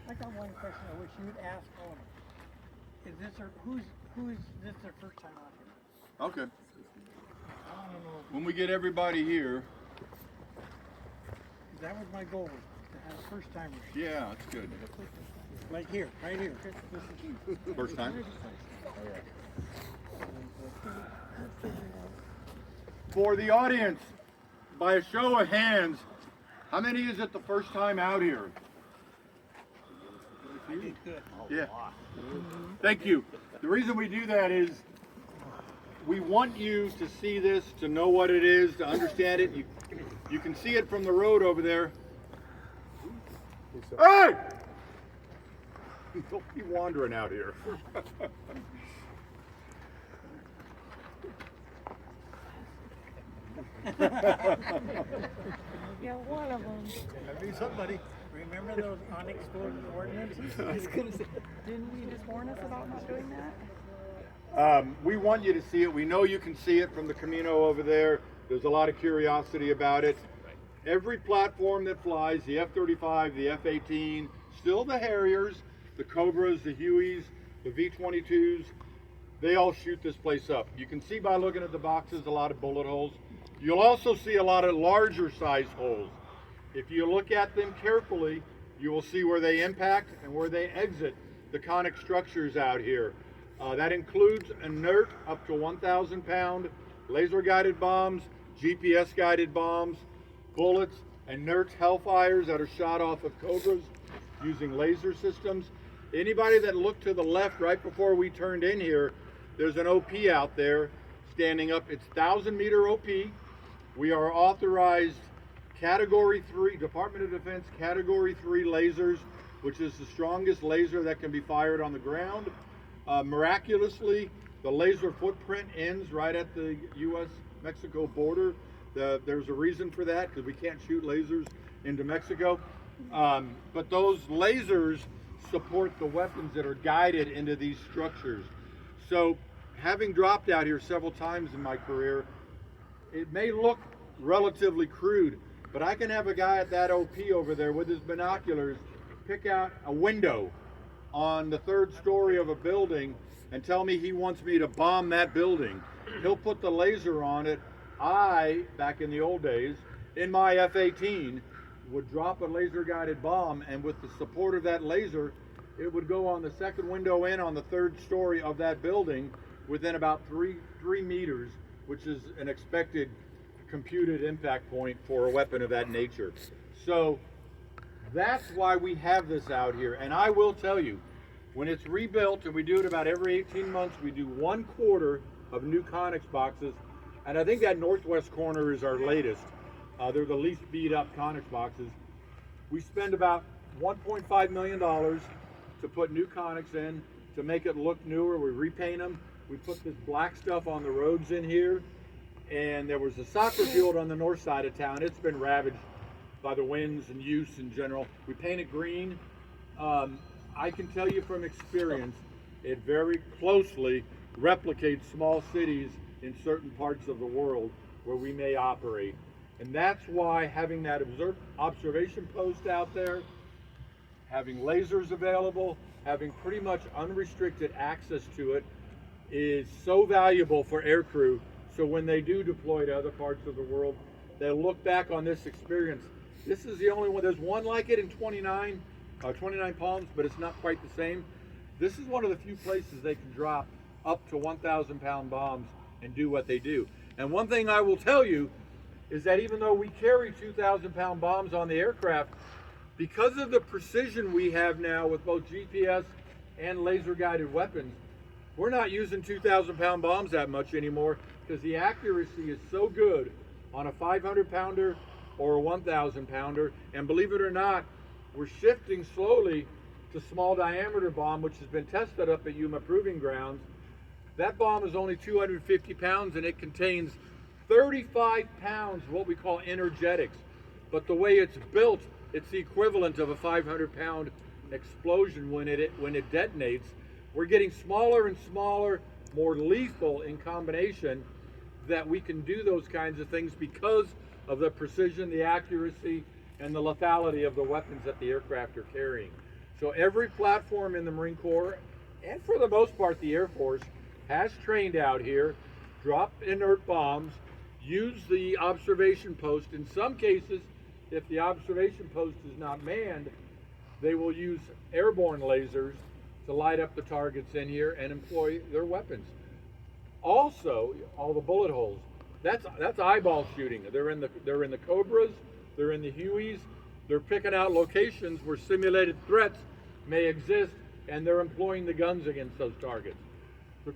I got one question I wish you'd ask Owen. Is this who's this their first time out here? Okay. I want to know. When we get everybody here. That was my goal, to have first timers. Yeah, that's good. Like here, right here. First time? For the audience, by a show of hands, how many is it the first time out here? I did good. Yeah. Thank you. The reason we do that is we want you to see this, to know what it is, to understand it. You can see it from the road over there. Hey! Don't be wandering out here. Yeah, one of them. That'd be somebody. Remember those unexploded ordinances? I was gonna say, didn't you just warn us about not doing that? We want you to see it. We know you can see it from the Camino over there. There's a lot of curiosity about it. Every platform that flies, the F-35, the F-18, still the Harriers, the Cobras, the Hueys, the V-22s, they all shoot this place up. You can see by looking at the boxes a lot of bullet holes. You'll also see a lot of larger size holes. If you look at them carefully, you will see where they impact and where they exit the conic structures out here. That includes inert up to 1,000 pound laser guided bombs, GPS guided bombs, bullets, inert hellfires that are shot off of Cobras using laser systems. Anybody that looked to the left right before we turned in here, there's an OP out there standing up. It's 1,000 meter OP. We are authorized Category 3, Department of Defense Category 3 lasers, which is the strongest laser that can be fired on the ground. Miraculously, the laser footprint ends right at the U.S.-Mexico border. There's a reason for that, because we can't shoot lasers into Mexico. But those lasers support the weapons that are guided into these structures. So, having dropped out here several times in my career, it may look relatively crude, but I can have a guy at that OP over there with his binoculars pick out a window on the 3rd story of a building and tell me he wants me to bomb that building. He'll put the laser on it. I, back in the old days, in my F-18, would drop a laser guided bomb, and with the support of that laser, it would go on the 2nd window in on the 3rd story of that building within about 3 meters, which is an expected computed impact point for a weapon of that nature. So that's why we have this out here. And I will tell you, when it's rebuilt, and we do it about every 18 months, we do 1/4 of new Conex boxes. And I think that northwest corner is our latest. They're the least beat up Conex boxes. We spend about $1.5 million to put new Conex in, to make it look newer. We repaint them. We put this black stuff on the roads in here. And there was a soccer field on the north side of town. It's been ravaged by the winds and use in general. We paint it green. I can tell you from experience, it very closely replicates small cities in certain parts of the world where we may operate. And that's why having that observation post out there, having lasers available, having pretty much unrestricted access to it is so valuable for aircrew. So when they do deploy to other parts of the world, they'll look back on this experience. This is the only one. There's one like it in 29 Palms, but it's not quite the same. This is one of the few places they can drop up to 1,000 pound bombs and do what they do. And one thing I will tell you is that even though we carry 2,000 pound bombs on the aircraft, because of the precision we have now with both GPS and laser guided weapons, we're not using 2,000 pound bombs that much anymore, because the accuracy is so good on a 500 pounder or a 1,000 pounder. And believe it or not, we're shifting slowly to small diameter bomb, which has been tested up at Yuma Proving Grounds. That bomb is only 250 pounds and it contains 35 pounds of what we call energetics. But the way it's built, it's the equivalent of a 500 pound explosion when it detonates. We're getting smaller and smaller, more lethal in combination, that we can do those kinds of things because of the precision, the accuracy, and the lethality of the weapons that the aircraft are carrying. So every platform in the Marine Corps, and for the most part the Air Force, has trained out here, dropped inert bombs, use the observation post. In some cases, if the observation post is not manned, they will use airborne lasers to light up the targets in here and employ their weapons. Also, all the bullet holes, that's eyeball shooting. They're in the Cobras, they're in the Hueys, they're picking out locations where simulated threats may exist, and they're employing the guns against those targets. The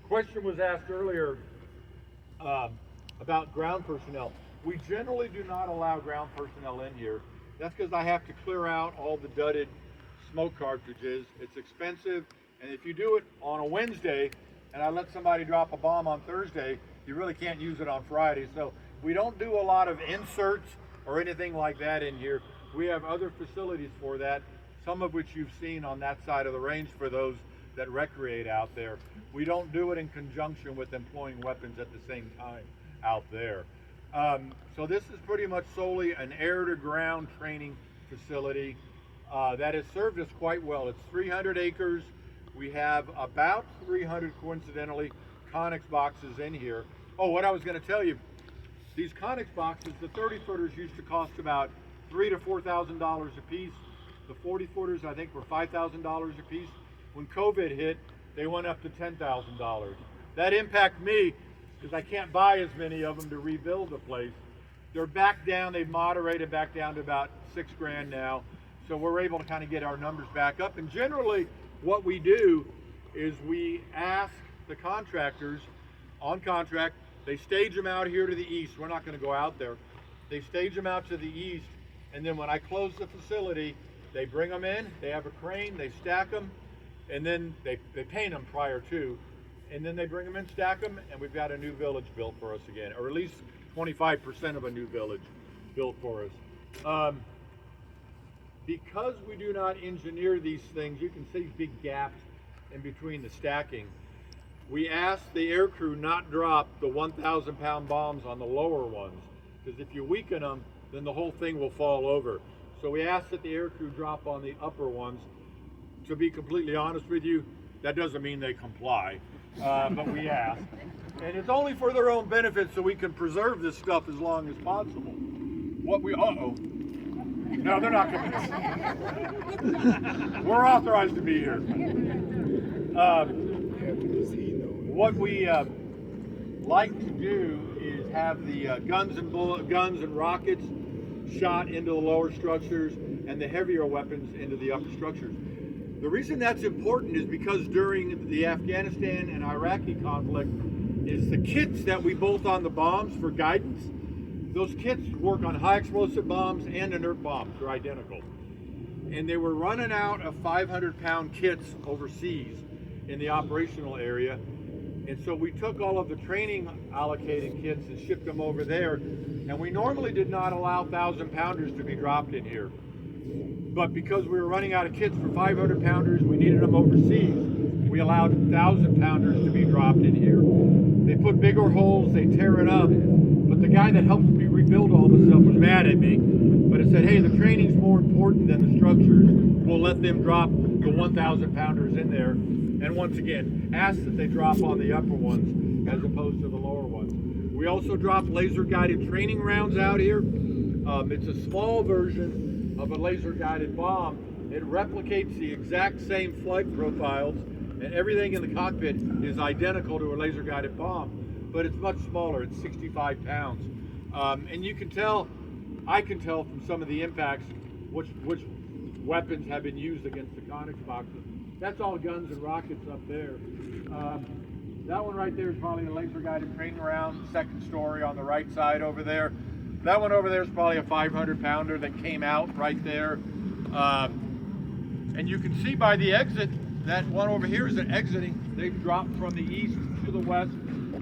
question was asked earlier about ground personnel. We generally do not allow ground personnel in here. That's because I have to clear out all the dudded smoke cartridges. It's expensive, and if you do it on a Wednesday and I let somebody drop a bomb on Thursday, you really can't use it on Friday. So we don't do a lot of inserts or anything like that in here. We have other facilities for that, some of which you've seen on that side of the range for those that recreate out there. We don't do it in conjunction with employing weapons at the same time out there. So this is pretty much solely an air-to-ground training facility that has served us quite well. It's 300 acres. We have about 300, coincidentally, Conex boxes in here. Oh, what I was going to tell you, these Conex boxes, the 30-footers used to cost about $3,000 to $4,000 a piece. The 40-footers, I think, were $5,000 a piece. When COVID hit, they went up to $10,000. That impacted me because I can't buy as many of them to rebuild the place. They're back down, they've moderated back down to about $6,000 now. So we're able to kind of get our numbers back up. And generally, what we do is we ask the contractors on contract, they stage them out here to the east. We're not going to go out there. They stage them out to the east, and then when I close the facility, they bring them in, they have a crane, they stack them, and then they paint them prior to, and then they bring them in, stack them, and we've got a new village built for us again, or at least 25% of a new village built for us. Because we do not engineer these things, you can see big gaps in between the stacking. We ask the aircrew not drop the 1,000-pound bombs on the lower ones, because if you weaken them, then the whole thing will fall over. So we ask that the aircrew drop on the upper ones. To be completely honest with you, that doesn't mean they comply, but we ask. And it's only for their own benefit so we can preserve this stuff as long as possible. No, they're not coming in. We're authorized to be here. What we like to do is have the guns and rockets shot into the lower structures and the heavier weapons into the upper structures. The reason that's important is because during the Afghanistan and Iraqi conflict is the kits that we bolt on the bombs for guidance. Those kits work on high explosive bombs and inert bombs. They're identical. And they were running out of 500-pound kits overseas in the operational area. And so we took all of the training allocated kits and shipped them over there. And we normally did not allow 1,000-pounders to be dropped in here. But because we were running out of kits for 500-pounders, we needed them overseas, we allowed 1,000-pounders to be dropped in here. They put bigger holes, they tear it up. But the guy that helped me rebuild all this stuff was mad at me. But it said, hey, the training's more important than the structures. We'll let them drop the 1,000-pounders in there. And once again, ask that they drop on the upper ones as opposed to the lower ones. We also drop laser-guided training rounds out here. It's a small version of a laser-guided bomb. It replicates the exact same flight profiles, and everything in the cockpit is identical to a laser-guided bomb, but it's much smaller. It's 65 pounds. And you can tell, I can tell from some of the impacts which weapons have been used against the Conex boxes. That's all guns and rockets up there. That one right there is probably a laser-guided training round, second story on the right side over there. That one over there is probably a 500-pounder that came out right there. And you can see by the exit, that one over here is an exiting. They've dropped from the east to the west.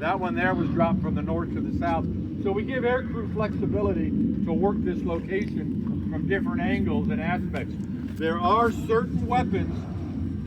That one there was dropped from the north to the south. So we give aircrew flexibility to work this location from different angles and aspects. There are certain weapons,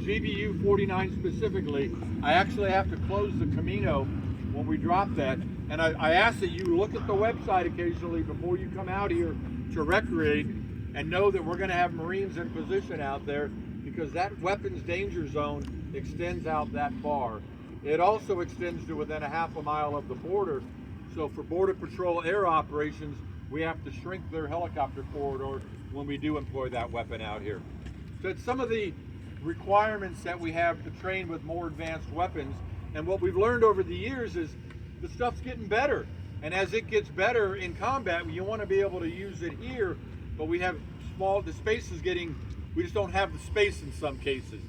GBU 49 specifically, I actually have to close the Camino when we drop that. And I ask that you look at the website occasionally before you come out here to recreate and know that we're going to have Marines in position out there, because that weapons danger zone extends out that far. It also extends to within a half a mile of the border. So for Border Patrol air operations, we have to shrink their helicopter corridor when we do employ that weapon out here. So it's some of the requirements that we have to train with more advanced weapons. And what we've learned over the years is the stuff's getting better. And as it gets better in combat, you want to be able to use it here, but we have the space is getting, we just don't have the space in some cases.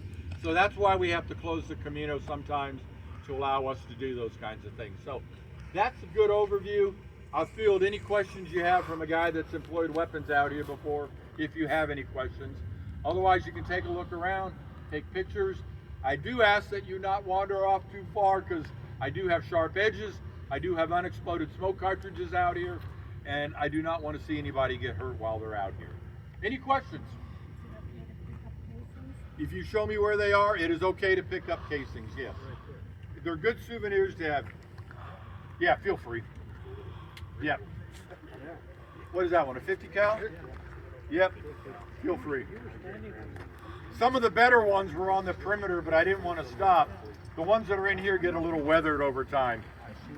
So that's why we have to close the Camino sometimes to allow us to do those kinds of things. So that's a good overview. I'll field any questions you have from a guy that's employed weapons out here before, if you have any questions. Otherwise, you can take a look around, take pictures. I do ask that you not wander off too far, because I do have sharp edges. I do have unexploded smoke cartridges out here, and I do not want to see anybody get hurt while they're out here. Any questions? If you show me where they are, it is okay to pick up casings, yes. They're good souvenirs to have. Yeah, feel free. Yeah. What is that one, a 50 cal? Yep, feel free. Some of the better ones were on the perimeter, but I didn't want to stop. The ones that are in here get a little weathered over time.